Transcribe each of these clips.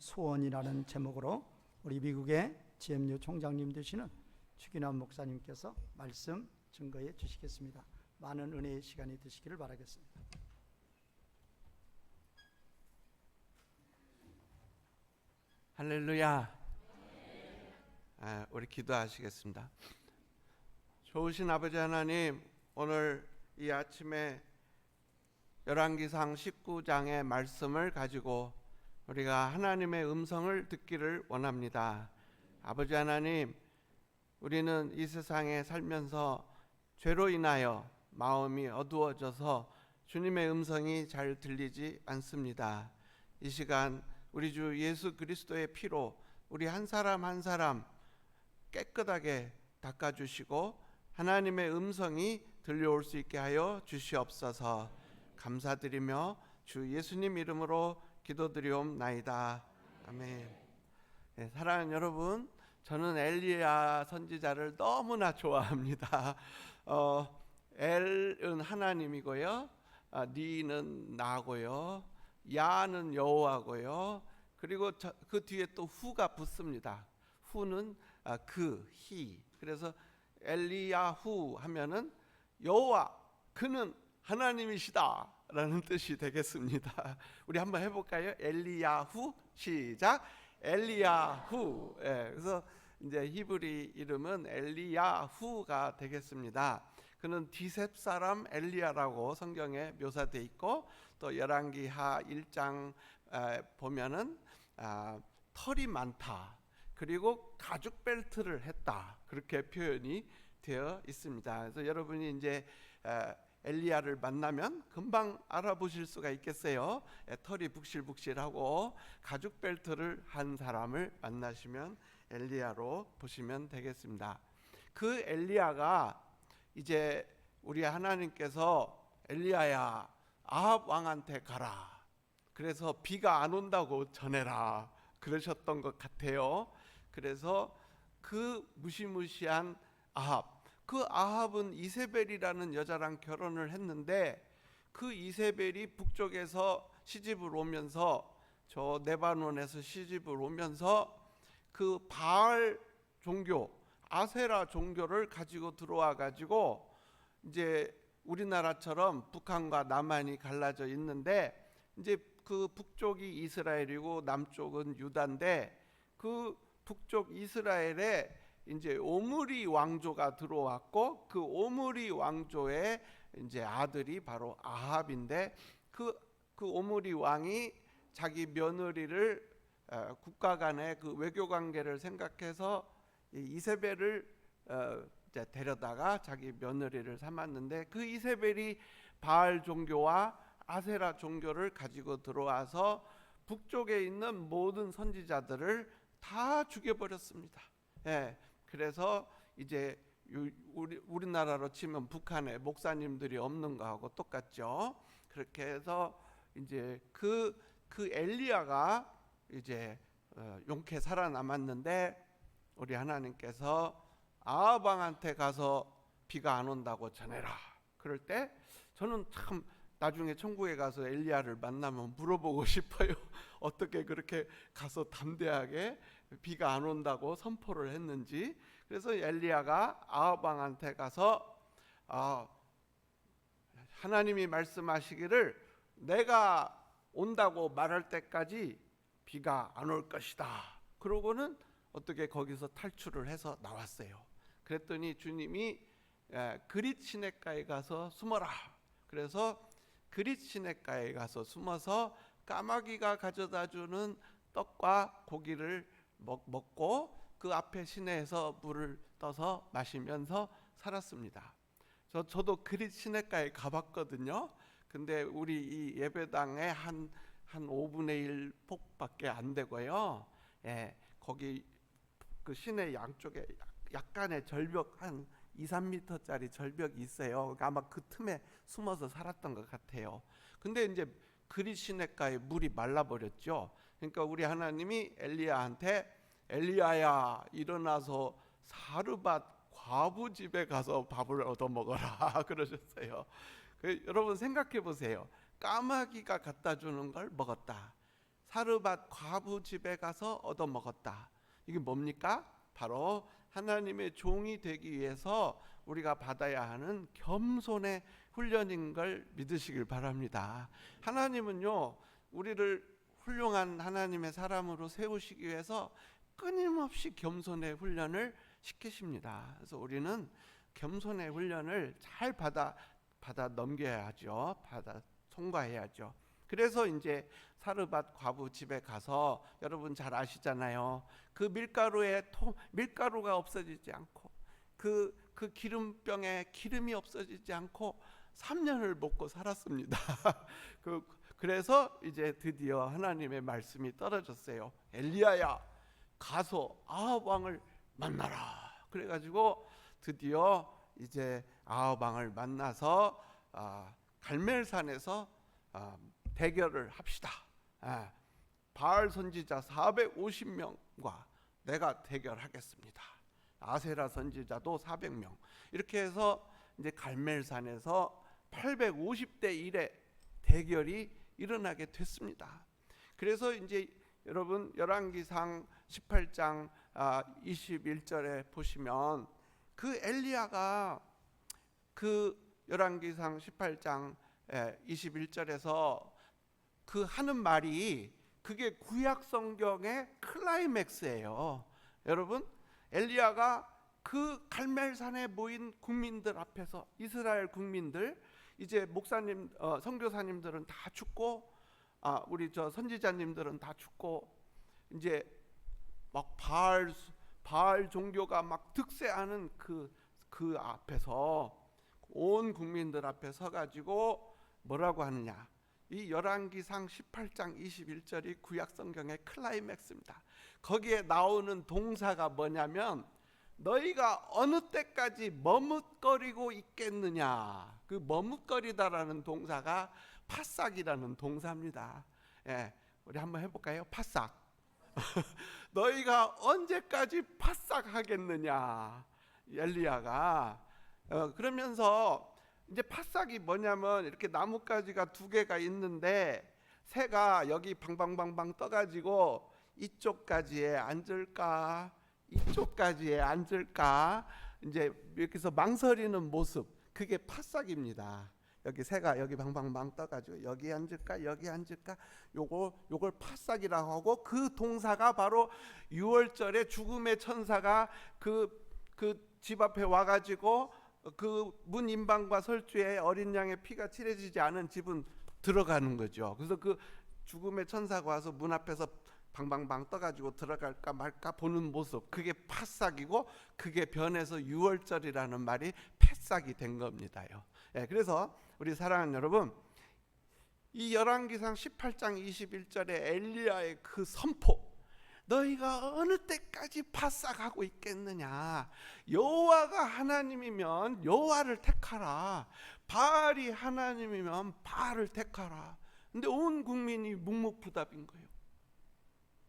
소원이라는 제목으로 우리 미국의 GMU 총장님 되시는 추기남 목사님께서 말씀 증거해 주시겠습니다. 많은 은혜의 시간이 되시기를 바라겠습니다. 할렐루야. 우리 기도하시겠습니다. 좋으신 아버지 하나님, 오늘 이 아침에 열왕기상 19장의 말씀을 가지고 우리가 하나님의 음성을 듣기를 원합니다. 아버지 하나님, 우리는 이 세상에 살면서 죄로 인하여 마음이 어두워져서 주님의 음성이 잘 들리지 않습니다. 이 시간 우리 주 예수 그리스도의 피로 우리 한 사람 한 사람 깨끗하게 닦아주시고 하나님의 음성이 들려올 수 있게 하여 주시옵소서. 감사드리며 주 예수님 이름으로 기도드리옵나이다. 아멘. 네, 사랑하는 여러분, 저는 엘리야 선지자를 너무나 좋아합니다. 엘은 하나님이고요, 니는 나고요, 야는 여호와고요, 그리고 그 뒤에 또 후가 붙습니다. 후는 히. 그래서 엘리야후 하면은 여호와, 그는 하나님이시다 라는 뜻이 되겠습니다. 우리 한번 해볼까요? 엘리야후, 시작. 엘리야후. 그래서 이제 히브리 이름은 엘리야후가 되겠습니다. 그는 디셉 사람 엘리야라고 성경에 묘사되어 있고, 또 열왕기하 1장 보면은 털이 많다, 그리고 가죽 벨트를 했다, 그렇게 표현이 되어 있습니다. 그래서 여러분이 이제 엘리야를 만나면 금방 알아보실 수가 있겠어요. 털이 북실북실하고 가죽 벨트를 한 사람을 만나시면 엘리야로 보시면 되겠습니다. 그 엘리야가 이제 우리 하나님께서 엘리야야, 아합 왕한테 가라, 그래서 비가 안 온다고 전해라, 그러셨던 것 같아요. 그래서 그 무시무시한 아합, 그 아합은 이세벨이라는 여자랑 결혼을 했는데, 그 이세벨이 북쪽에서 시집을 오면서, 저 네바논에서 시집을 오면서 그 바알 종교, 아세라 종교를 가지고 들어와 가지고 이제 우리나라처럼 북한과 남한이 갈라져 있는데, 이제 그 북쪽이 이스라엘이고 남쪽은 유다인데, 그 북쪽 이스라엘에 이제 오므리 왕조가 들어왔고, 그 오므리 왕조의 이제 아들이 바로 아합인데, 그 오므리 왕이 자기 며느리를 국가 간의 그 외교 관계를 생각해서 이세벨을 이제 데려다가 자기 며느리를 삼았는데, 그 이세벨이 바알 종교와 아세라 종교를 가지고 들어와서 북쪽에 있는 모든 선지자들을 다 죽여버렸습니다. 그래서 이제 우리나라로 치면 북한에 목사님들이 없는 거하고 똑같죠. 그렇게 해서 이제 그 엘리야가 이제 용케 살아남았는데, 우리 하나님께서 아합 왕한테 가서 비가 안 온다고 전해라. 그럴 때 저는 참 나중에 천국에 가서 엘리야를 만나면 물어보고 싶어요. 어떻게 그렇게 가서 담대하게 비가 안 온다고 선포를 했는지. 그래서 엘리야가 아합 왕한테 가서 하나님이 말씀하시기를 내가 온다고 말할 때까지 비가 안 올 것이다. 그러고는 어떻게 거기서 탈출을 해서 나왔어요. 그랬더니 주님이 그릿 시냇가에 가서 숨어라. 그래서 그릿 시냇가에 가서 숨어서 까마귀가 가져다 주는 떡과 고기를 먹고 그 앞에 시내에서 물을 떠서 마시면서 살았습니다. 저도 그릿 시냇가에 가봤거든요. 근데 우리 이 예배당에 한 5분의 1 폭밖에 안 되고요. 거기 그 시내 양쪽에 약간의 절벽 한 2-3m짜리 절벽이 있어요. 아마 그 틈에 숨어서 살았던 것 같아요. 근데 이제 그릿 시냇가에 물이 말라버렸죠. 그러니까 우리 하나님이 엘리야한테 엘리야야, 일어나서 사르밧 과부 집에 가서 밥을 얻어 먹어라 그러셨어요. 여러분 생각해 보세요. 까마귀가 갖다 주는 걸 먹었다. 사르밧 과부 집에 가서 얻어먹었다. 이게 뭡니까? 바로 하나님의 종이 되기 위해서 우리가 받아야 하는 겸손의 훈련인 걸 믿으시길 바랍니다. 하나님은요, 우리를 훌륭한 하나님의 사람으로 세우시기 위해서 끊임없이 겸손의 훈련을 시키십니다. 그래서 우리는 겸손의 훈련을 잘 받아 넘겨야죠. 받아 통과해야죠. 그래서 이제 사르밧 과부 집에 가서, 여러분 잘 아시잖아요. 그 밀가루가 없어지지 않고 그 기름병에 기름이 없어지지 않고 3년을 먹고 살았습니다. 그래서 이제 드디어 하나님의 말씀이 떨어졌어요. 엘리야야, 가서 아합 왕을 만나라. 그래가지고 드디어 이제 아합 왕을 만나서 갈멜산에서 대결을 합시다. 바알 선지자 450명과 내가 대결하겠습니다. 아세라 선지자도 400명. 이렇게 해서 이제 갈멜산에서 850대 1의 대결이 일어나게 됐습니다. 그래서 이제 여러분 열왕기상 18장 21절에 보시면 그 엘리야가 그 열왕기상 18장 21절에서 그 하는 말이, 그게 구약 성경의 클라이맥스예요. 여러분, 엘리야가 그 갈멜산에 모인 국민들 앞에서, 이스라엘 국민들, 이제 목사님, 선교사님들은 다 죽고, 우리 저 선지자님들은 다 죽고, 이제 막 바알 종교가 막 득세하는 그 앞에서, 온 국민들 앞에 서가지고 뭐라고 하느냐? 이 열왕기상 18장 21절이 구약 성경의 클라이맥스입니다. 거기에 나오는 동사가 뭐냐면, 너희가 어느 때까지 머뭇거리고 있겠느냐. 그 머뭇거리다라는 동사가 파싹이라는 동사입니다. 우리 한번 해볼까요? 파싹. 너희가 언제까지 파싹하겠느냐, 엘리야가. 그러면서 이제 파싹이 뭐냐면, 이렇게 나뭇가지가 2개가 있는데 새가 여기 방방방방 떠가지고 이쪽까지에 앉을까 이쪽까지에 앉을까, 이제 이렇게 해서 망설이는 모습, 그게 파싹입니다. 여기 새가 여기 방방방 떠가지고 여기 앉을까 여기 앉을까, 요걸 파싹이라고 하고, 그 동사가 바로 6월절에 죽음의 천사가 그 집 앞에 와가지고 그 문 임방과 설주에 어린 양의 피가 칠해지지 않은 집은 들어가는 거죠. 그래서 그 죽음의 천사가 와서 문 앞에서 방방방 떠가지고 들어갈까 말까 보는 모습, 그게 파싹이고, 그게 변해서 6월절이라는 말이 패싹이 된 겁니다요. 그래서 우리 사랑하는 여러분, 이 열왕기상 18장 21절에 엘리야의 그 선포, 너희가 어느 때까지 파싹하고 있겠느냐, 여호와가 하나님이면 여호와를 택하라, 바알이 하나님이면 바알을 택하라. 근데 온 국민이 묵묵부답인 거예요.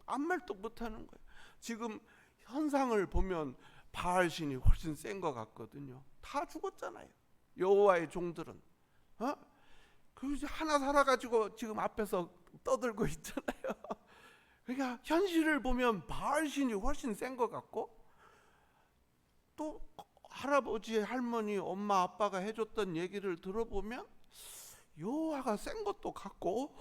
아무 말도 못하는 거예요. 지금 현상을 보면 바알 신이 훨씬 센 것 같거든요. 다 죽었잖아요, 여호와의 종들은. 그래서 하나 살아가지고 지금 앞에서 떠들고 있잖아요. 그러니까 현실을 보면 바알 신이 훨씬 센 것 같고, 또 할아버지, 할머니, 엄마, 아빠가 해줬던 얘기를 들어보면 여호와가 센 것도 같고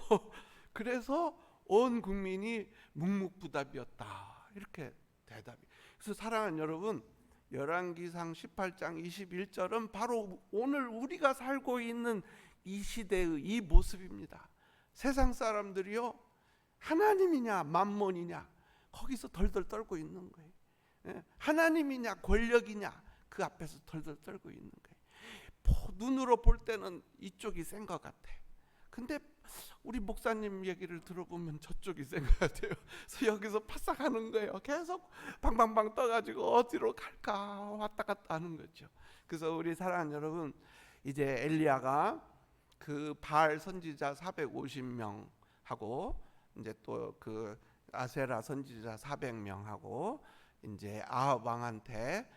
그래서 온 국민이 묵묵부답이었다, 이렇게 대답이. 그래서 사랑하는 여러분, 열왕기상 18장 21절은 바로 오늘 우리가 살고 있는 이 시대의 이 모습입니다. 세상 사람들이요, 하나님이냐 만몬이냐 거기서 덜덜 떨고 있는 거예요. 하나님이냐 권력이냐 그 앞에서 덜덜 떨고 있는 거예요. 눈으로 볼 때는 이쪽이 센 것 같아. 근데 우리 목사님 얘기를 들어보면 저쪽이 센 것 같아요. 그래서 여기서 파싹하는 거예요. 계속 방방방 떠가지고 어디로 갈까 왔다 갔다 하는 거죠. 그래서 우리 사랑하는 여러분, 이제 엘리야가 그 바알 선지자 450명하고 이제 또 그 아세라 선지자 400명하고 이제 아합 왕한테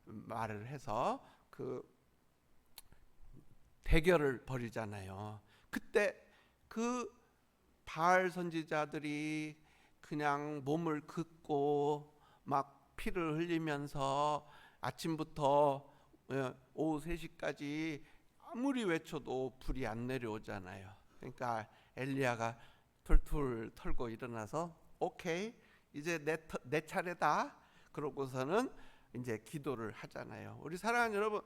말을 해서 그 대결을 벌이잖아요. 그때 그 바알 선지자들이 그냥 몸을 긋고 막 피를 흘리면서 아침부터 오후 3시까지 아무리 외쳐도 불이 안 내려오잖아요. 그러니까 엘리야가 툴툴 털고 일어나서 오케이, 이제 내 차례다. 그러고서는 이제 기도를 하잖아요. 우리 사랑하는 여러분,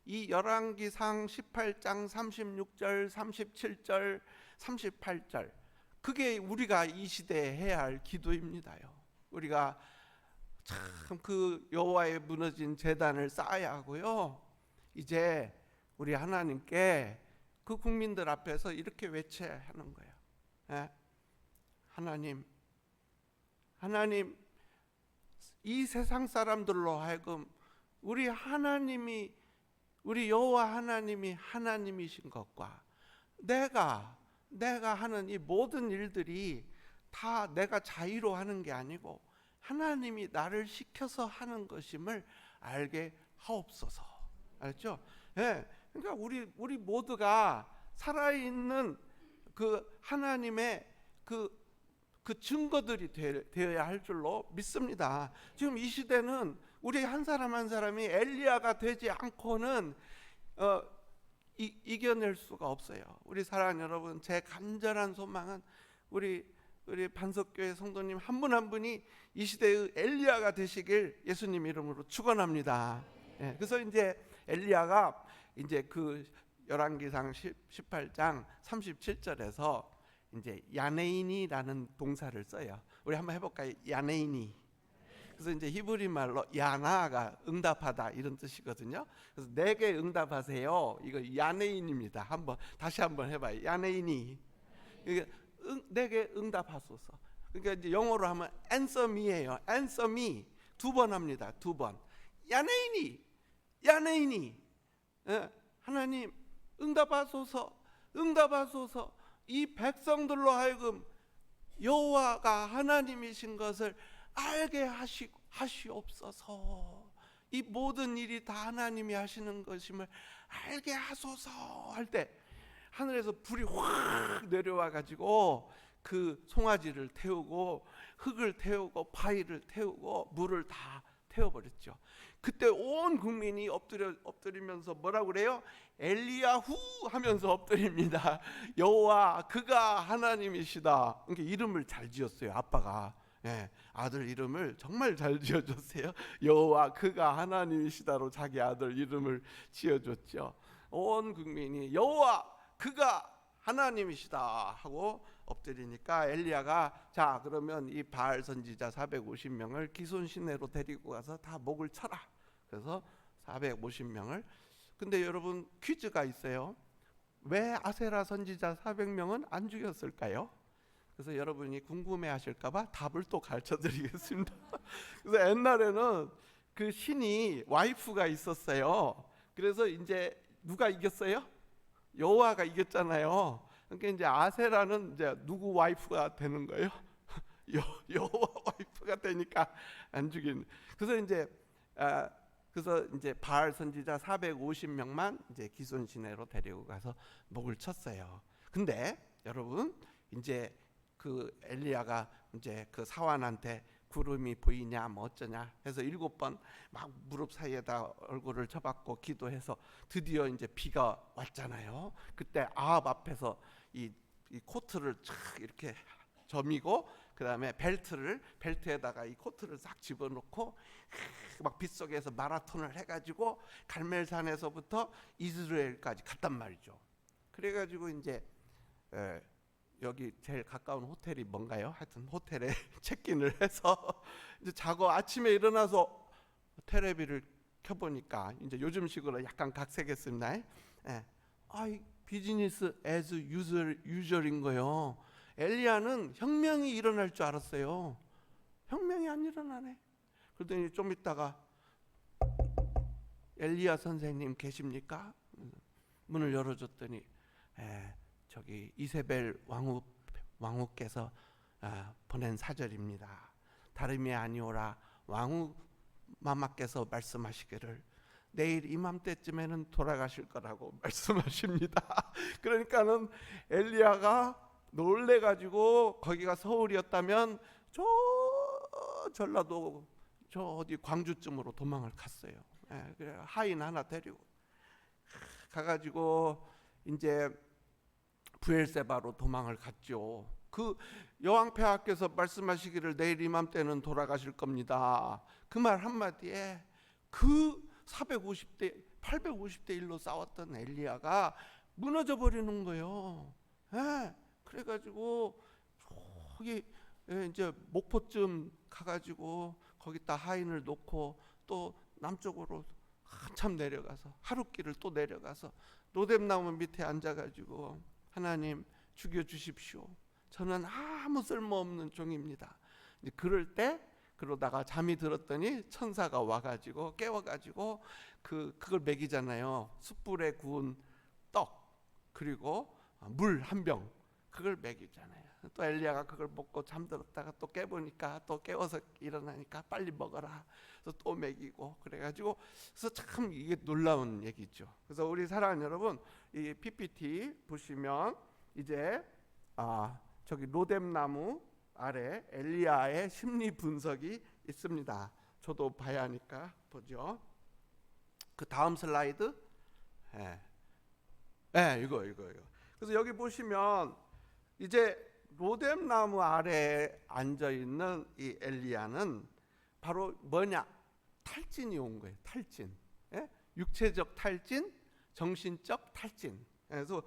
이 열왕기상 18장 36절, 37절, 38절, 그게 우리가 이 시대에 해야 할 기도입니다요. 우리가 참 그 여호와의 무너진 제단을 쌓아야 하고요. 이제 우리 하나님께 그 국민들 앞에서 이렇게 외쳐야 하는 거예요. 예? 하나님, 이 세상 사람들로 하여금 우리 하나님이, 우리 여호와 하나님이 하나님이신 것과 내가 하는 이 모든 일들이 다 내가 자의로 하는 게 아니고 하나님이 나를 시켜서 하는 것임을 알게 하옵소서. 알죠? 예. 그러니까 우리 모두가 살아있는 그 하나님의 그 증거들이 되어야 할 줄로 믿습니다. 지금 이 시대는 우리 한 사람 한 사람이 엘리야가 되지 않고는 이겨낼 수가 없어요. 우리 사랑하는 여러분, 제 간절한 소망은 우리 반석교회 성도님 한 분 한 분이 이 시대의 엘리야가 되시길 예수님 이름으로 축원합니다. 예, 그래서 이제 엘리야가 이제 그 열왕기상 18장 37절에서 이제 야네인이라는 동사를 써요. 우리 한번 해볼까요? 야네인이. 그래서 이제 히브리 말로 야나가 응답하다 이런 뜻이거든요. 그래서 내게 응답하세요. 이거 야네인입니다. 다시 한번 해봐요. 야네인이. 내게 응답하소서. 그러니까 이제 영어로 하면 answer me예요. answer me. 2번 합니다. 2번. 야네인이. 하나님 응답하소서. 이 백성들로 하여금 여호와가 하나님이신 것을 알게 하시옵소서. 이 모든 일이 다 하나님이 하시는 것임을 알게 하소서 할 때 하늘에서 불이 확 내려와 가지고 그 송아지를 태우고 흙을 태우고 바위를 태우고 물을 다 태워버렸죠. 그때 온 국민이 엎드리면서 뭐라고 그래요? 엘리야후 하면서 엎드립니다. 여호와 그가 하나님이시다. 그러니까 이름을 잘 지었어요. 아빠가. 예, 아들 이름을 정말 잘 지어줬어요. 여호와 그가 하나님이시다로 자기 아들 이름을 지어줬죠. 온 국민이 여호와 그가 하나님이시다 하고 엎드리니까 엘리야가 자 그러면 이 바알 선지자 450명을 기손 시내로 데리고 가서 다 목을 쳐라. 그래서 450명을. 근데 여러분 퀴즈가 있어요. 왜 아세라 선지자 400명은 안 죽였을까요? 그래서 여러분이 궁금해하실까봐 답을 또 가르쳐드리겠습니다. 그래서 옛날에는 그 신이 와이프가 있었어요. 그래서 이제 누가 이겼어요? 여호와가 이겼잖아요. 그러니까 이제 아세라는 이제 누구 와이프가 되는 거예요? 여호와 와이프가 되니까 안 죽이는. 그래서 이제 바알 선지자 450명만 이제 기손 시내로 데리고 가서 목을 쳤어요. 근데 여러분 이제 그 엘리야가 이제 그 사환한테 구름이 보이냐 뭐 어쩌냐 해서 7번 막 무릎 사이에다 얼굴을 쳐박고 기도해서 드디어 이제 비가 왔잖아요. 그때 아합 앞에서 이 코트를 쫙 이렇게 점이고 그다음에 벨트에다가 이 코트를 싹 집어넣고 막 빗속에서 마라톤을 해가지고 갈멜산에서부터 이스라엘까지 갔단 말이죠. 그래가지고 이제 여기 제일 가까운 호텔이 뭔가요? 하여튼 호텔에 체크인을 해서 이제 자고 아침에 일어나서 텔레비를 켜보니까 이제 요즘식으로 약간 각색했습니다. 비즈니스 as usual인 거예요. 엘리야는 혁명이 일어날 줄 알았어요. 혁명이 안 일어나네. 그러더니 좀 있다가 엘리야 선생님 계십니까? 문을 열어줬더니 저기 이세벨 왕후께서 보낸 사절입니다. 다름이 아니오라 왕후 마마께서 말씀하시기를 내일 이맘때쯤에는 돌아가실 거라고 말씀하십니다. 그러니까는 엘리야가 놀래가지고 거기가 서울이었다면 저 전라도 저 어디 광주쯤으로 도망을 갔어요. 예, 그래 하인 하나 데리고 가가지고 이제 브엘세바로 도망을 갔죠. 그 여왕폐하께서 말씀하시기를 내일 이맘때는 돌아가실 겁니다. 그 말 한마디에 그 850대 1로 싸웠던 엘리야가 무너져 버리는 거예요. 예, 그래가지고 저기 이제 목포쯤 가가지고 거기다 하인을 놓고 또 남쪽으로 한참 내려가서 하룻길을 또 내려가서 로뎀나무 밑에 앉아가지고 하나님 죽여주십시오. 저는 아무 쓸모없는 종입니다. 이제 그럴 때 그러다가 잠이 들었더니 천사가 와가지고 깨워가지고 그걸 먹이잖아요. 숯불에 구운 떡 그리고 물 한 병 그걸 먹이잖아요. 또 엘리야가 그걸 먹고 잠들었다가 또 깨보니까 또 깨워서 일어나니까 빨리 먹어라. 그래서 또 먹이고 그래가지고 그래서 참 이게 놀라운 얘기죠. 그래서 우리 사랑하는 여러분 이 PPT 보시면 이제 저기 로뎀나무 아래 엘리야의 심리 분석이 있습니다. 저도 봐야 하니까 보죠. 그 다음 슬라이드. 이거. 그래서 여기 보시면 이제 로뎀나무 아래에 앉아 있는 이 엘리야는 바로 뭐냐? 탈진이 온 거예요. 탈진. 육체적 탈진, 정신적 탈진. 그래서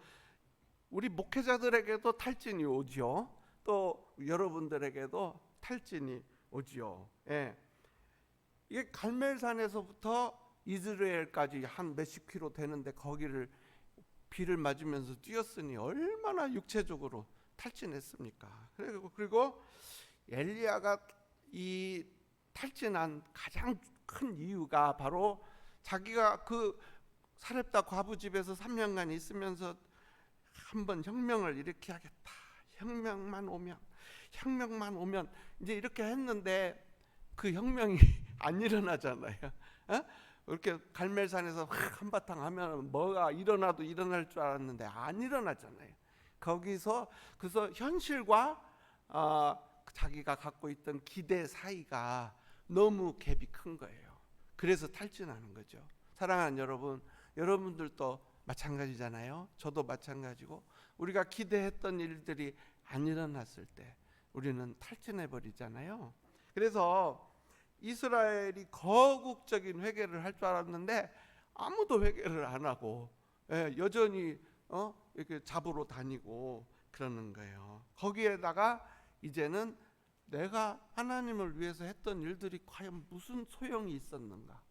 우리 목회자들에게도 탈진이 오죠. 또 여러분들에게도 탈진이 오지요. 이게 갈멜산에서부터 이스라엘까지 한 몇십 킬로 되는데 거기를 비를 맞으면서 뛰었으니 얼마나 육체적으로 탈진했습니까? 그리고 엘리야가 이 탈진한 가장 큰 이유가 바로 자기가 그 사렙다 과부 집에서 3년간 있으면서 한번 혁명을 일으켜야겠다. 혁명만 오면 이제 이렇게 했는데 그 혁명이 안 일어나잖아요. 이렇게 갈멜산에서 한바탕 하면 뭐가 일어나도 일어날 줄 알았는데 안 일어나잖아요. 거기서 그래서 현실과 자기가 갖고 있던 기대 사이가 너무 갭이 큰 거예요. 그래서 탈진하는 거죠. 사랑하는 여러분, 여러분들도 마찬가지잖아요. 저도 마찬가지고 우리가 기대했던 일들이 안 일어났을 때 우리는 탈진해 버리잖아요. 그래서 이스라엘이 거국적인 회개를 할 줄 알았는데 아무도 회개를 안 하고 여전히 이렇게 잡으러 다니고 그러는 거예요. 거기에다가 이제는 내가 하나님을 위해서 했던 일들이 과연 무슨 소용이 있었는가?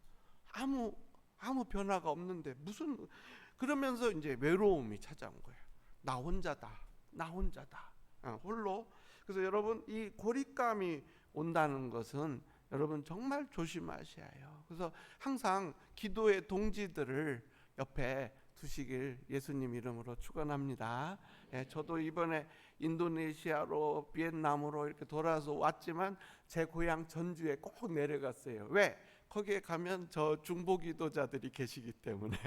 아무 변화가 없는데 무슨 그러면서 이제 외로움이 찾아온 거예요. 나 혼자다. 홀로. 그래서 여러분 이 고립감이 온다는 것은 여러분 정말 조심하셔야 해요. 그래서 항상 기도의 동지들을 옆에 두시길 예수님 이름으로 축원합니다. 저도 이번에 인도네시아로 비엔남으로 이렇게 돌아서 왔지만 제 고향 전주에 꼭 내려갔어요. 왜? 거기에 가면 저 중보기도자들이 계시기 때문에.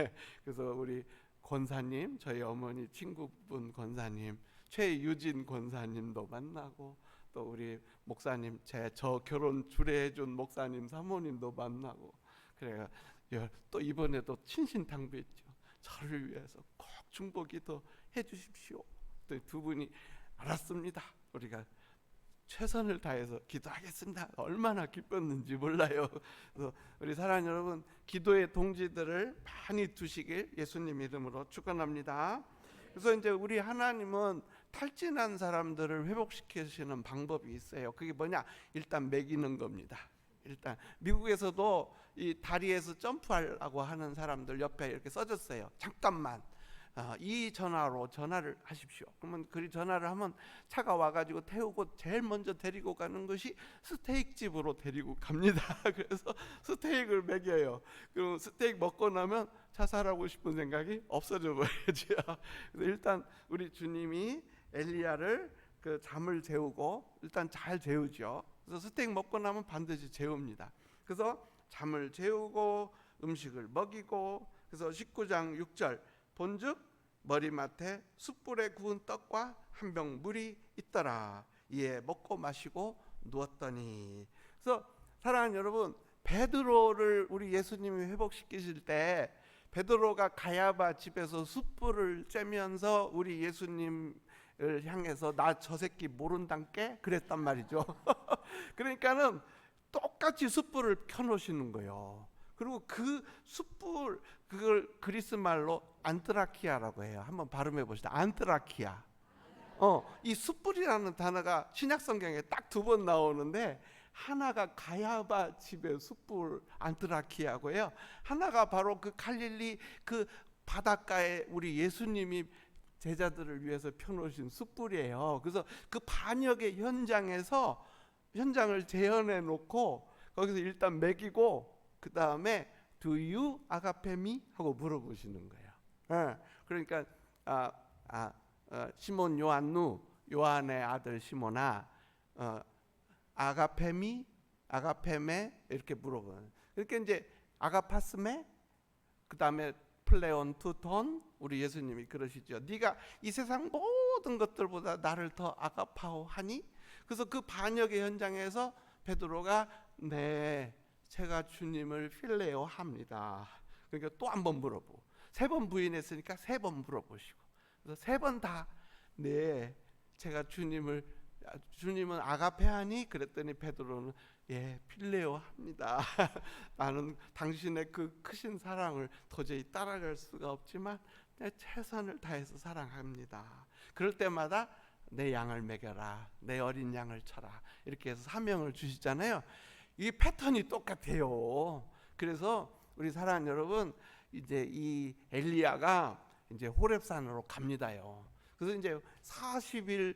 그래서 우리 권사님, 저희 어머니 친구분 권사님, 최유진 권사님도 만나고 또 우리 목사님 저 결혼 주례해준 목사님 사모님도 만나고 그래요. 또 이번에도 친신탕부했죠. 저를 위해서 꼭 중보기도 해주십시오. 또 두 분이 알았습니다. 우리가 최선을 다해서 기도하겠습니다. 얼마나 기뻤는지 몰라요. 그래서 우리 사랑하는 여러분 기도의 동지들을 많이 두시길 예수님 이름으로 축원합니다. 그래서 이제 우리 하나님은 탈진한 사람들을 회복시키시는 방법이 있어요. 그게 뭐냐? 일단 먹이는 겁니다. 일단 미국에서도 이 다리에서 점프하려고 하는 사람들 옆에 이렇게 써졌어요. 잠깐만 이 전화로 전화를 하십시오. 그러면 그 전화를 하면 차가 와가지고 태우고 제일 먼저 데리고 가는 것이 스테이크 집으로 데리고 갑니다. 그래서 스테이크를 먹여요. 그럼 스테이크 먹고 나면 자살하고 싶은 생각이 없어져 버리죠. 그래서 일단 우리 주님이 엘리야를 그 잠을 재우고 일단 잘 재우죠. 그래서 스테이크 먹고 나면 반드시 재웁니다. 그래서 잠을 재우고 음식을 먹이고 그래서 19장 6절 본즉 머리맡에 숯불에 구운 떡과 한 병 물이 있더라. 이에 먹고 마시고 누웠더니. 그래서 사랑하는 여러분, 베드로를 우리 예수님이 회복시키실 때 베드로가 가야바 집에서 숯불을 쬐면서 우리 예수님을 향해서 나 저 새끼 모른단께 그랬단 말이죠. 그러니까는 똑같이 숯불을 켜놓으시는 거예요. 그리고 그 숯불, 그걸 그리스 말로 안트라키아라고 해요. 한번 발음해 보시다. 안트라키아. 이 숯불이라는 단어가 신약 성경에 딱 2번 나오는데, 하나가 가야바 집의 숯불 안트라키아고요. 하나가 바로 그 갈릴리 그 바닷가에 우리 예수님이 제자들을 위해서 펴놓으신 숯불이에요. 그래서 그 반역의 현장을 재현해 놓고 거기서 일단 먹이고, 그 다음에 Do you agape me? 하고 물어보시는 거예요. 그러니까 시몬 요한의 아들 시몬아, 아가페미, 아가페메 이렇게 물어보는. 그러니까 이제 아가파스메, 그 다음에 플레온 투톤. 우리 예수님이 그러시죠. 네가 이 세상 모든 것들보다 나를 더 아가파오 하니? 그래서 그 반역의 현장에서 베드로가 네, 제가 주님을 필레오 합니다. 그러니까 또 한 번 물어보고, 3번 부인했으니까 3번 물어보시고, 그래서 3번 다 네, 제가 주님은 아가페 하니? 그랬더니 베드로는 예, 필레오 합니다. 나는 당신의 그 크신 사랑을 도저히 따라갈 수가 없지만 내 최선을 다해서 사랑합니다. 그럴 때마다 내 양을 먹여라, 내 어린 양을 쳐라, 이렇게 해서 사명을 주시잖아요. 이 패턴이 똑같아요. 그래서 우리 사랑하는 여러분, 이제 이 엘리야가 이제 호렙산으로 갑니다요. 그래서 이제 40낮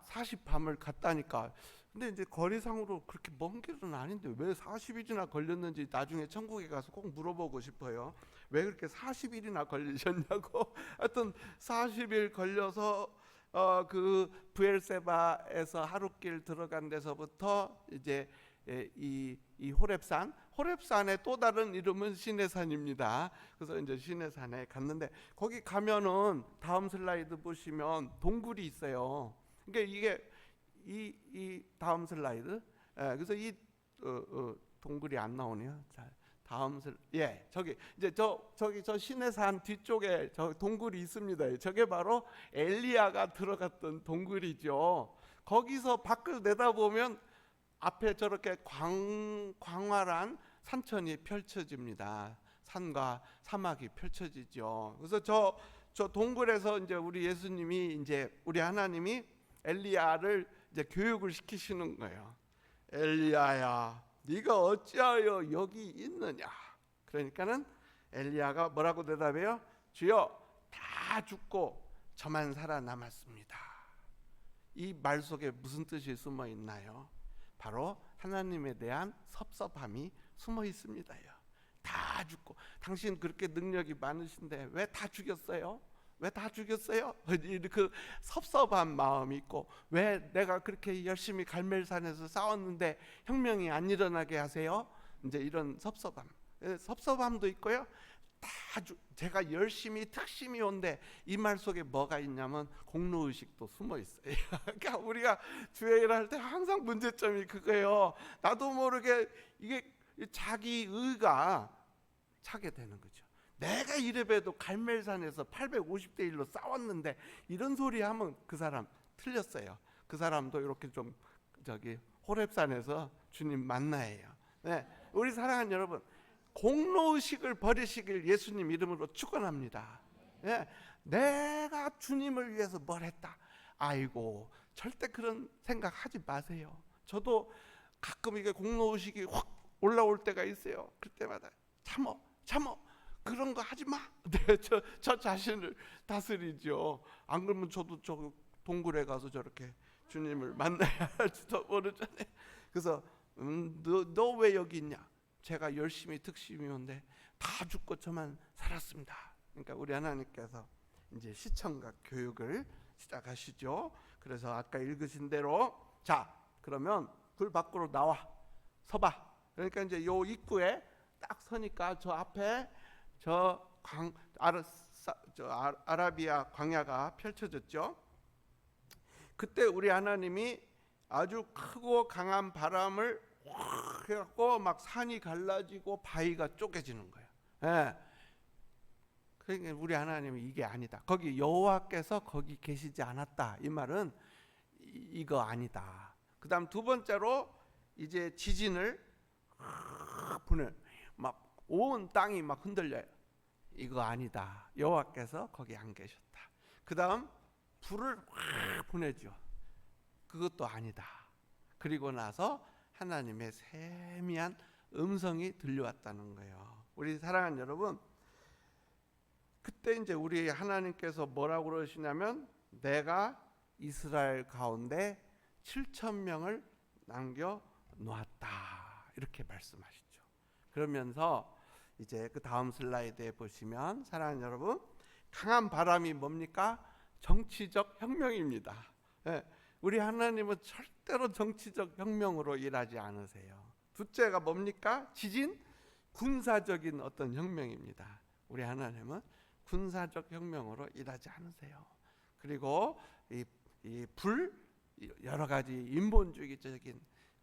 40밤을 갔다니까. 근데 이제 거리상으로 그렇게 먼 길은 아닌데 왜 40일이나 걸렸는지 나중에 천국에 가서 꼭 물어보고 싶어요. 왜 그렇게 40일이나 걸리셨냐고. 하여튼 40일 걸려서 그 브엘세바에서 하룻길 들어간 데서부터 이제 이 호렙산의 또 다른 이름은 시내산입니다. 그래서 이제 시내산에 갔는데, 거기 가면은 다음 슬라이드 보시면 동굴이 있어요. 그러니까 이게 이 다음 슬라이드. 그래서 이 동굴이 안 나오네요. 자, 다음 저기 이제 저기 저 시내산 뒤쪽에 저 동굴이 있습니다. 저게 바로 엘리야가 들어갔던 동굴이죠. 거기서 밖을 내다보면 앞에 저렇게 광활한 산천이 펼쳐집니다. 산과 사막이 펼쳐지죠. 그래서 저 동굴에서 이제 우리 예수님이, 이제 우리 하나님이 엘리야를 이제 교육을 시키시는 거예요. 엘리야야, 네가 어찌하여 여기 있느냐? 그러니까는 엘리야가 뭐라고 대답해요? 주여, 다 죽고 저만 살아남았습니다. 이 말 속에 무슨 뜻이 숨어 있나요? 바로 하나님에 대한 섭섭함이 숨어 있습니다요. 다 죽고, 당신 그렇게 능력이 많으신데 왜 다 죽였어요? 왜 다 죽였어요? 그 섭섭한 마음이 있고, 왜 내가 그렇게 열심히 갈멜산에서 싸웠는데 혁명이 안 일어나게 하세요? 이제 이런 섭섭함도 있고요. 제가 열심히 특심이 온데, 이 말 속에 뭐가 있냐면 공로의식도 숨어 있어요. 그러니까 우리가 주의 일을 할 때 항상 문제점이 그거예요. 나도 모르게 이게 자기 의가 차게 되는 거죠. 내가 이래봬도 갈멜산에서 850대 1로 싸웠는데 이런 소리 하면 그 사람 틀렸어요. 그 사람도 이렇게 좀 호렙산에서 주님 만나예요. 네, 우리 사랑하는 여러분, 공로의식을 버리시길 예수님 이름으로 축원합니다. 네, 내가 주님을 위해서 뭘 했다, 아이고, 절대 그런 생각하지 마세요. 저도 가끔 이게 공로의식이 확 올라올 때가 있어요. 그때마다 참어 그런 거 하지 마. 네, 저 자신을 다스리죠. 안 그러면 저도 저 동굴에 가서 저렇게 주님을 만나야 할지도 모르잖아요. 그래서 너 왜 여기 있냐? 제가 열심히 특심이 온데 다 죽고 저만 살았습니다. 그러니까 우리 하나님께서 이제 시청각 교육을 시작하시죠. 그래서 아까 읽으신 대로, 자, 그러면 굴 밖으로 나와 서봐. 그러니까 이제 요 입구에 딱 서니까 저 앞에 저 아라비아 광야가 펼쳐졌죠. 그때 우리 하나님이 아주 크고 강한 바람을 확 해갖고 막 산이 갈라지고 바위가 쪼개지는 거예요. 예. 그러니까 우리 하나님이 이게 아니다. 거기 여호와께서 거기 계시지 않았다. 이 말은 이거 아니다. 그다음 두 번째로 이제 지진을 보내 막 온 땅이 막 흔들려요. 이거 아니다. 여호와께서 거기 안 계셨다. 그다음 불을 확 보내죠. 그것도 아니다. 그리고 나서 하나님의 세미한 음성이 들려왔다는 거예요. 우리 사랑하는 여러분, 그때 이제 우리 하나님께서 뭐라고 그러시냐면 내가 이스라엘 가운데 7,000명을 남겨 놓았다. 이렇게 말씀하시죠. 그러면서 이제 그 다음 슬라이드에 보시면 사랑하는 여러분, 강한 바람이 뭡니까? 정치적 혁명입니다. 예, 우리 하나님은 절대로 정치적 혁명으로 일하지 않으세요. 둘째가 뭡니까? 지진, 군사적인 어떤 혁명입니다. 우리 하나님은 군사적 혁명으로 일하지 않으세요. 그리고 이 불, 여러 가지 인본주의적인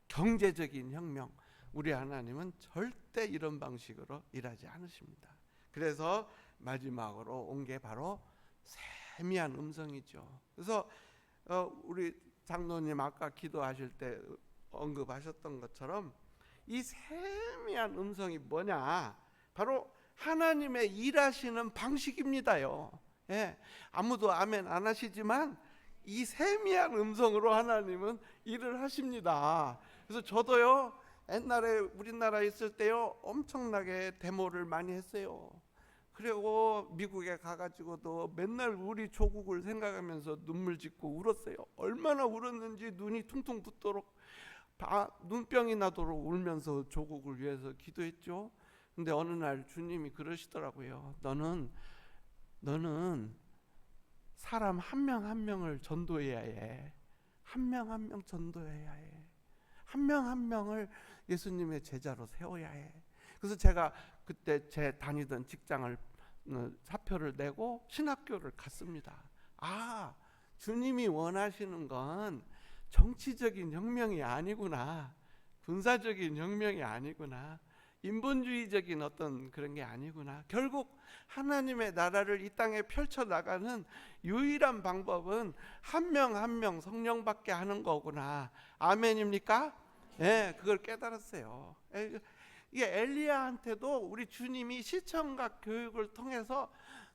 경제적인 혁명, 우리 하나님은 절대 이런 방식으로 일하지 않으십니다. 그래서 마지막으로 온 게 바로 세미한 음성이죠. 그래서 우리 장로님 아까 기도하실 때 언급하셨던 것처럼 이 세미한 음성이 뭐냐? 바로 하나님의 일하시는 방식입니다요. 예, 아무도 아멘 안 하시지만 이 세미한 음성으로 하나님은 일을 하십니다. 그래서 저도요, 옛날에 우리나라에 있을 때요 엄청나게 데모를 많이 했어요. 그리고 미국에 가가지고도 맨날 우리 조국을 생각하면서 눈물 짓고 울었어요. 얼마나 울었는지 눈이 퉁퉁 붓도록 눈병이 나도록 울면서 조국을 위해서 기도했죠. 근데 어느 날 주님이 그러시더라고요. 너는 사람 한 명 한 명을 전도해야 해. 한 명 한 명 전도해야 해. 한 명 한 명을 예수님의 제자로 세워야 해. 그래서 제가 그때 제 다니던 직장을 사표를 내고 신학교를 갔습니다. 아, 주님이 원하시는 건 정치적인 혁명이 아니구나. 군사적인 혁명이 아니구나. 인본주의적인 어떤 그런 게 아니구나. 결국 하나님의 나라를 이 땅에 펼쳐나가는 유일한 방법은 한 명 한 명 성령받게 하는 거구나. 아멘입니까? 예, 그걸 깨달았어요. 이게 엘리야한테도 우리 주님이 시청각 교육을 통해서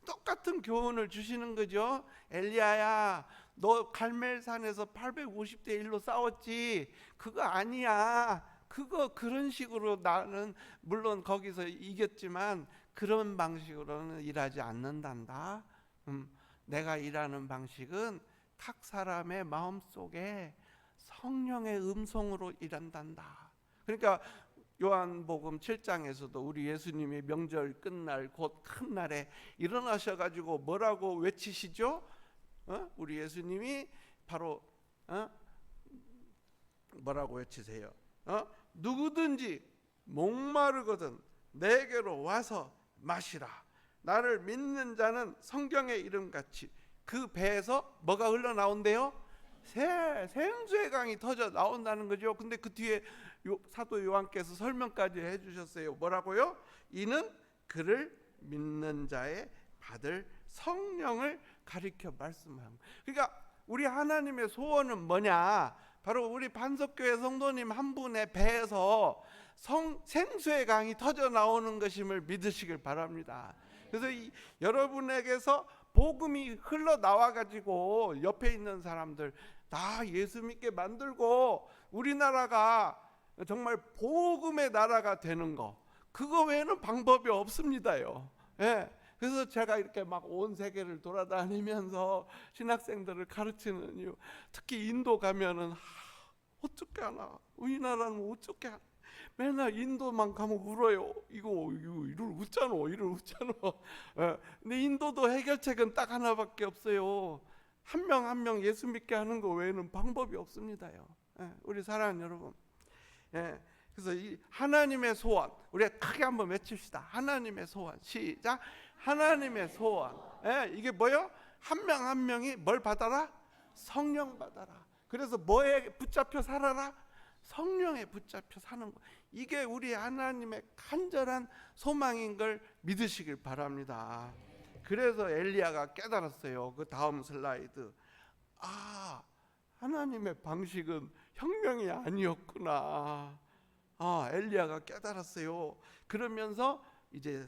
똑같은 교훈을 주시는 거죠. 엘리야야, 너 갈멜산에서 850대 1로 싸웠지. 그거 아니야. 그런 식으로 나는 물론 거기서 이겼지만 그런 방식으로는 일하지 않는단다. 내가 일하는 방식은 각 사람의 마음속에 성령의 음성으로 일한단다. 그러니까 요한복음 7장에서도 우리 예수님이 명절 끝날 곧 큰 날에 일어나셔가지고 뭐라고 외치시죠? 우리 예수님이 바로 뭐라고 외치세요? 누구든지 목마르거든 내게로 와서 마시라. 나를 믿는 자는 성경의 이름같이 그 배에서 뭐가 흘러나온대요? 생수의 강이 터져 나온다는 거죠. 근데 그 뒤에 사도 요한께서 설명까지 해주셨어요. 뭐라고요? 이는 그를 믿는 자의 받을 성령을 가리켜 말씀하는. 그러니까 우리 하나님의 소원은 뭐냐? 바로 우리 반석교회 성도님 한 분의 배에서 생수의 강이 터져 나오는 것임을 믿으시길 바랍니다. 그래서 여러분에게서 복음이 흘러나와 가지고 옆에 있는 사람들 다 예수 믿게 만들고 우리나라가 정말 복음의 나라가 되는 거, 그거 외에는 방법이 없습니다요. 예. 그래서 제가 이렇게 막 온 세계를 돌아다니면서 신학생들을 가르치는 이유, 특히 인도 가면은 어떻게 하나, 우리나라는 어떻게 하나, 맨날 인도만 가면 울어요. 이를 웃잖아. 근데 인도도 해결책은 딱 하나밖에 없어요. 한 명 한 명 예수 믿게 하는 거 외에는 방법이 없습니다요. 우리 사랑하는 여러분, 그래서 이 하나님의 소원, 우리가 크게 한번 외칩시다. 하나님의 소원, 시작. 하나님의 소원. 예, 이게 뭐요? 한 명 한 명이 뭘 받아라? 성령 받아라. 그래서 뭐에 붙잡혀 살아라? 성령에 붙잡혀 사는 거. 이게 우리 하나님의 간절한 소망인 걸 믿으시길 바랍니다. 그래서 엘리야가 깨달았어요. 그 다음 슬라이드. 아, 하나님의 방식은 혁명이 아니었구나. 아, 엘리야가 깨달았어요. 그러면서 이제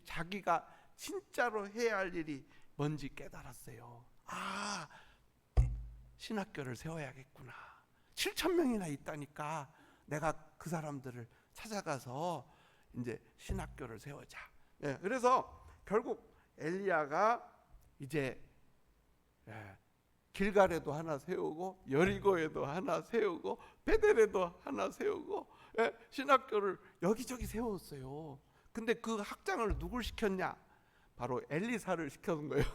자기가 진짜로 해야 할 일이 뭔지 깨달았어요. 아, 신학교를 세워야겠구나. 7,000명이나 있다니까 내가 그 사람들을 찾아가서 이제 신학교를 세우자. 예, 그래서 결국 엘리야가 이제 길갈에도 하나 세우고 여리고에도 하나 세우고 베델에도 하나 세우고 신학교를 여기저기 세웠어요. 근데 그 학장을 누굴 시켰냐? 바로 엘리사를 시켜준 거예요.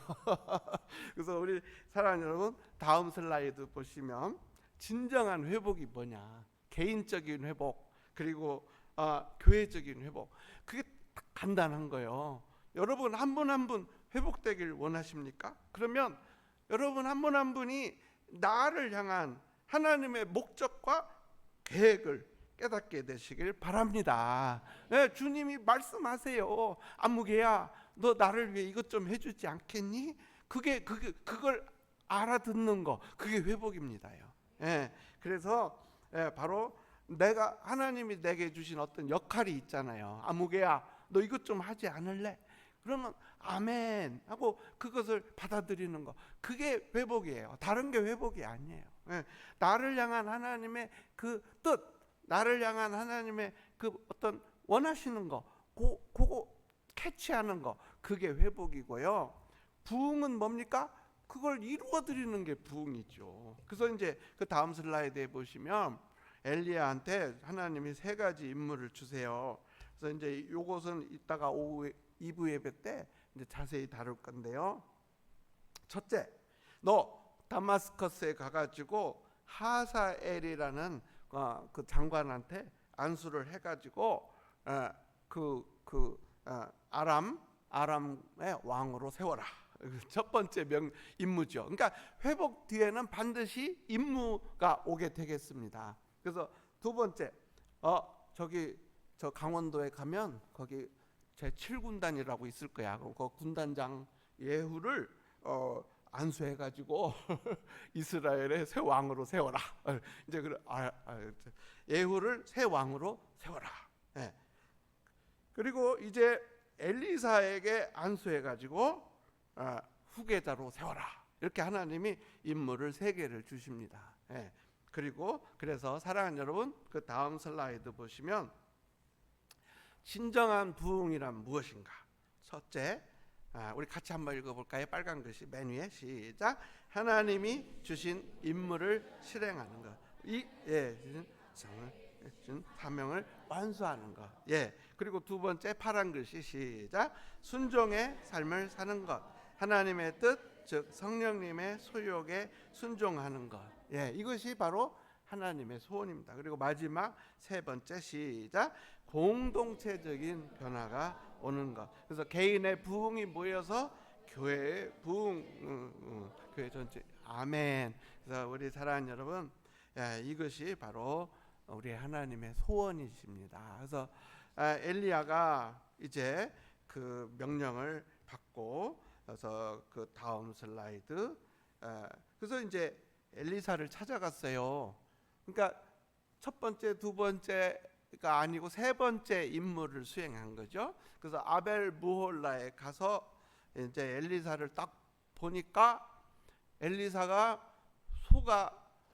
그래서 우리 사랑하는 여러분, 다음 슬라이드 보시면 진정한 회복이 뭐냐? 개인적인 회복, 그리고 교회적인 회복. 그게 딱 간단한 거예요. 여러분 한 분 한 분 회복되길 원하십니까? 그러면 여러분 한 분 한 분이 나를 향한 하나님의 목적과 계획을 깨닫게 되시길 바랍니다. 네, 주님이 말씀하세요. 안무개야, 너 나를 위해 이것 좀 해주지 않겠니? 그걸 알아듣는 거, 그게 회복입니다요. 예, 그래서 바로 내가 하나님이 내게 주신 어떤 역할이 있잖아요. 안무개야, 너 이것 좀 하지 않을래? 그러면 아멘 하고 그것을 받아들이는 거, 그게 회복이에요. 다른 게 회복이 아니에요. 예, 나를 향한 하나님의 그 뜻, 나를 향한 하나님의 그 어떤 원하시는 거, 그거 캐치하는 거, 그게 회복이고요. 부흥은 뭡니까? 그걸 이루어 드리는 게 부흥이죠. 그래서 이제 그 다음 슬라이드에 보시면 엘리야한테 하나님이 세 가지 임무를 주세요. 그래서 이제 요것은 이따가 오후 2부 예배 때 이제 자세히 다룰 건데요. 첫째, 너 다마스커스에 가가지고 하사엘이라는 그 장관한테 안수를 해가지고 아람의 왕으로 세워라. 첫 번째 임무죠. 그러니까 회복 뒤에는 반드시 임무가 오게 되겠습니다. 그래서 두 번째, 저 강원도에 가면 거기 제7군단이라고 있을 거야. 그 군단장 예후를 안수해가지고 이스라엘의 새 왕으로 세워라. 이제 예후를 새 왕으로 세워라. 예. 그리고 이제 엘리사에게 안수해가지고 후계자로 세워라. 이렇게 하나님이 임무를 3개를 주십니다. 예. 그리고 그래서 사랑하는 여러분, 그 다음 슬라이드 보시면 진정한 부흥이란 무엇인가? 첫째, 우리 같이 한번 읽어볼까요? 빨간 글씨 맨 위에 시작. 하나님이 주신 임무를 실행하는 것. 주신 사명을 완수하는 것. 예. 그리고 두 번째 파란 글씨 시작. 순종의 삶을 사는 것. 하나님의 뜻, 즉 성령님의 소욕에 순종하는 것. 예. 이것이 바로 하나님의 소원입니다. 그리고 마지막 세 번째 시작. 공동체적인 변화가 오는 것. 그래서 개인의 부흥이 모여서 교회의 부흥, 교회 전체. 아멘. 그래서 우리 사랑하는 여러분, 이것이 바로 우리 하나님의 소원이십니다. 그래서 엘리야가 이제 그 명령을 받고, 그래서 그 다음 슬라이드. 그래서 이제 엘리사를 찾아갔어요. 그러니까 첫 번째, 두 번째가 아니고 세 번째 임무를 수행한 거죠. 그래서 아벨 무홀라에 가서 이제 엘리사를 딱 보니까 엘리사가 소가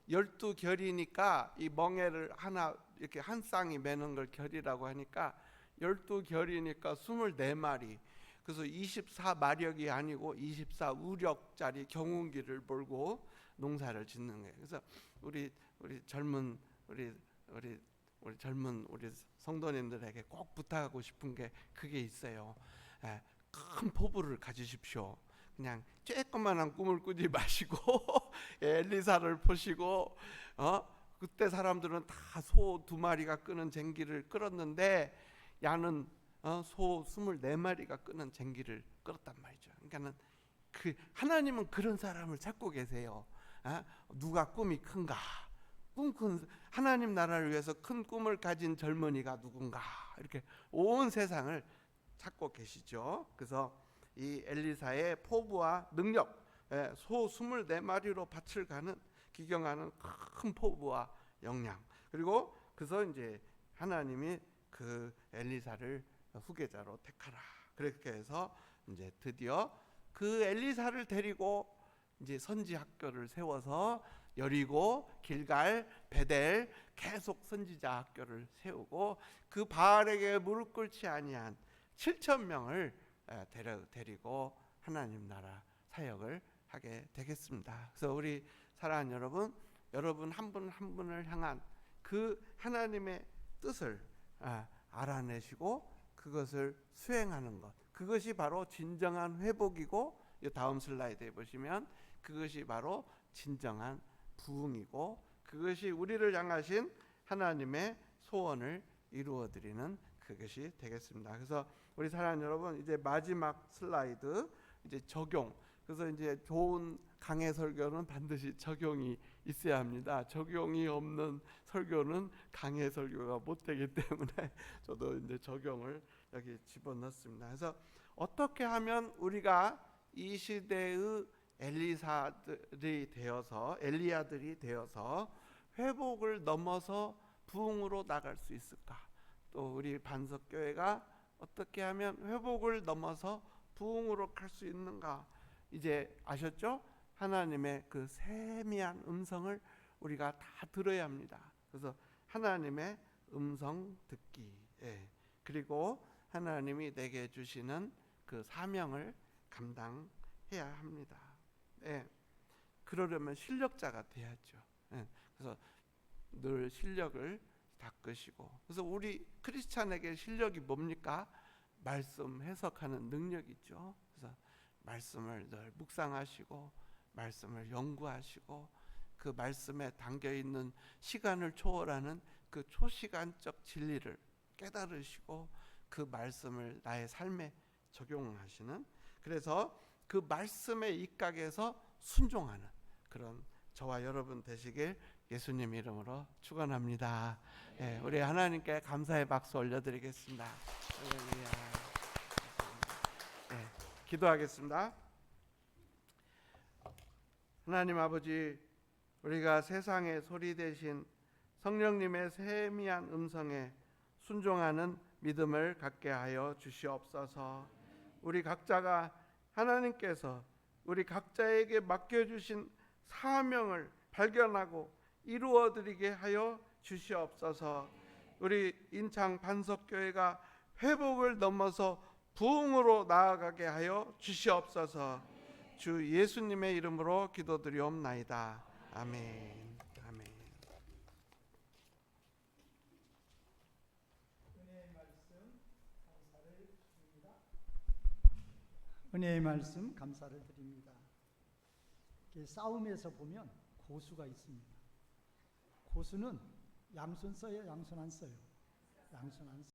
12결이니까 이 멍에를 하나 이렇게 한 쌍이 매는 걸 결이라고 하니까 12결이니까 24마리. 그래서 24마력이 아니고 24우력짜리 경운기를 몰고 농사를 짓는 거예요. 그래서 우리 젊은 성도님들에게 꼭 부탁하고 싶은 게 그게 있어요. 큰 포부를 가지십시오. 그냥 쬐끄만한 꿈을 꾸지 마시고 엘리사를 보시고 그때 사람들은 다 소 2마리가 끄는 쟁기를 끌었는데 야는 소 24마리가 끄는 쟁기를 끌었단 말이죠. 그러니까는 하나님은 그런 사람을 찾고 계세요. 누가 꿈이 큰가? 하나님 나라를 위해서 큰 꿈을 가진 젊은이가 누군가? 이렇게 온 세상을 찾고 계시죠. 그래서 이 엘리사의 포부와 능력, 소 24마리로 밭을 가는 기경하는 큰 포부와 역량, 그리고 그래서 이제 하나님이 그 엘리사를 후계자로 택하라. 그렇게 해서 이제 드디어 그 엘리사를 데리고 이제 선지 학교를 세워서 여리고, 길갈, 베델 계속 선지자 학교를 세우고 그 바알에게 무릎 꿇지 아니한 7,000명을 데리고 하나님 나라 사역을 하게 되겠습니다. 그래서 우리 사랑하는 여러분 한 분 한 분을 향한 그 하나님의 뜻을 알아내시고 그것을 수행하는 것, 그것이 바로 진정한 회복이고, 이 다음 슬라이드에 보시면 그것이 바로 진정한 부흥이고, 그것이 우리를 향하신 하나님의 소원을 이루어드리는 그것이 되겠습니다. 그래서 우리 사랑하는 여러분, 이제 마지막 슬라이드, 이제 적용. 그래서 이제 좋은 강해 설교는 반드시 적용이 있어야 합니다. 적용이 없는 설교는 강해 설교가 못 되기 때문에 저도 이제 적용을 여기 집어넣습니다. 그래서 어떻게 하면 우리가 이 시대의 엘리야들이 되어서 회복을 넘어서 부흥으로 나갈 수 있을까? 또 우리 반석교회가 어떻게 하면 회복을 넘어서 부흥으로 갈 수 있는가? 이제 아셨죠? 하나님의 그 세미한 음성을 우리가 다 들어야 합니다. 그래서 하나님의 음성 듣기, 그리고 하나님이 내게 주시는 그 사명을 감당해야 합니다. 그러려면 실력자가 돼야죠. 그래서 늘 실력을 닦으시고, 그래서 우리 크리스찬에게 실력이 뭡니까? 말씀 해석하는 능력이죠. 그래서 말씀을 늘 묵상하시고 말씀을 연구하시고 그 말씀에 담겨 있는 시간을 초월하는 그 초시간적 진리를 깨달으시고 그 말씀을 나의 삶에 적용하시는, 그래서 그 말씀의 입각에서 순종하는 그런 저와 여러분 되시길 예수님 이름으로 축원합니다. 우리 하나님께 감사의 박수 올려드리겠습니다. 할렐루야. 기도하겠습니다. 하나님 아버지, 우리가 세상의 소리 대신 성령님의 세미한 음성에 순종하는 믿음을 갖게 하여 주시옵소서. 우리 각자가 하나님께서 우리 각자에게 맡겨주신 사명을 발견하고 이루어드리게 하여 주시옵소서. 우리 인창 반석교회가 회복을 넘어서 부흥으로 나아가게 하여 주시옵소서. 주 예수님의 이름으로 기도드리옵나이다. 아멘. 아멘. 은혜의 말씀 감사를 드립니다. 싸움에서 보면 고수가 있습니다. 고수는 양손 써요, 양손 안 써요? 양손 안 써요.